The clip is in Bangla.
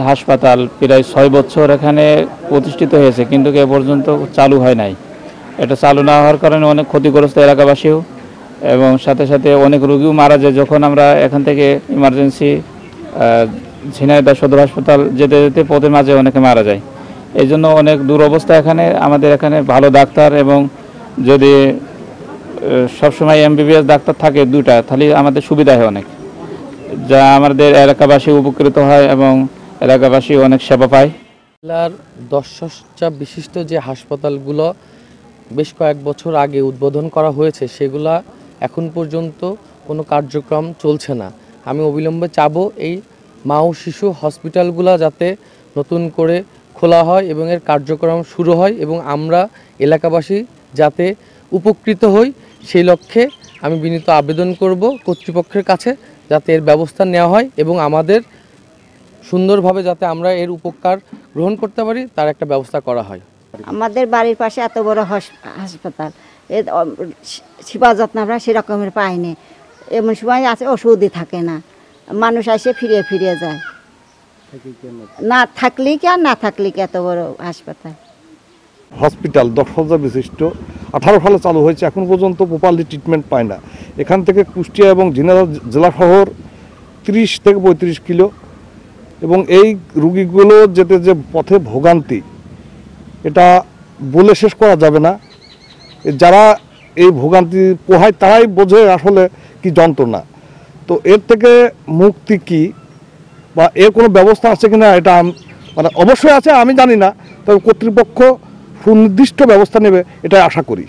হাসপাতাল প্রায় 6 বছর এখানে প্রতিষ্ঠিত হয়েছে, কিন্তু এ পর্যন্ত চালু হয় নাই। এটা চালু না হওয়ার কারণে অনেক ক্ষতিগ্রস্ত এলাকাবাসীও, এবং সাথে সাথে অনেক রোগীও মারা যায়। যখন আমরা এখান থেকে ইমার্জেন্সি ঝিনাইদহ সদর হাসপাতাল যেতে যেতে পথের মাঝে অনেকে মারা যায়। এই জন্য অনেক দুরবস্থা এখানে। আমাদের এখানে ভালো ডাক্তার, এবং যদি সবসময় এমবিবিএস ডাক্তার থাকে 2টা, তাহলে আমাদের সুবিধা হয় অনেক, যা আমাদের এলাকাবাসী উপকৃত হয় এবং এলাকাবাসী অনেক সেবা পায়। জেলার 10 শয্যা বিশিষ্ট যে হাসপাতালগুলো বেশ কয়েক বছর আগে উদ্বোধন করা হয়েছে, সেগুলা এখন পর্যন্ত কোনো কার্যক্রম চলছে না। আমি অবিলম্বে চাবো এই মা ও শিশু হসপিটালগুলো যাতে নতুন করে খোলা হয় এবং এর কার্যক্রম শুরু হয়, এবং আমরা এলাকাবাসী যাতে উপকৃত হই সেই লক্ষ্যে আমি বিনীত আবেদন করব কর্তৃপক্ষের কাছে, যাতে এর ব্যবস্থা নেওয়া হয় এবং আমাদের সুন্দরভাবে যাতে আমরা এর উপকার গ্রহণ করতে পারি তার একটা ব্যবস্থা করা হয়। আমাদের বাড়ির পাশে এত বড় হাসপাতাল, এর সেবা যত্ন আমরা সেরকমের পাইনি। এমন সময় আছে ওষুধই থাকে না, মানুষ এসে ফিরে ফিরে যায়। না থাকলেই কি আর না থাকলেই কি এত বড় হাসপাতাল। হসপিটাল 10 শয্যা বিশিষ্ট 18 সালে চালু হয়েছে, এখন পর্যন্ত প্রপারলি ট্রিটমেন্ট পায় না। এখান থেকে কুষ্টিয়া এবং ঝিনাইদহ জেলা শহর 30 থেকে 35 কিলো, এবং এই রুগীগুলো যেতে যে পথে ভোগান্তি, এটা বলে শেষ করা যাবে না। যারা এই ভোগান্তি পোহায় তারাই বোঝে আসলে কি যন্ত্রণা। তো এর থেকে মুক্তি কি বা এর কোনো ব্যবস্থা আছে কিনা, এটা মানে অবশ্যই আছে, আমি জানি না, তবে কর্তৃপক্ষ সুনির্দিষ্ট ব্যবস্থা নেবে, এটা আশা করি।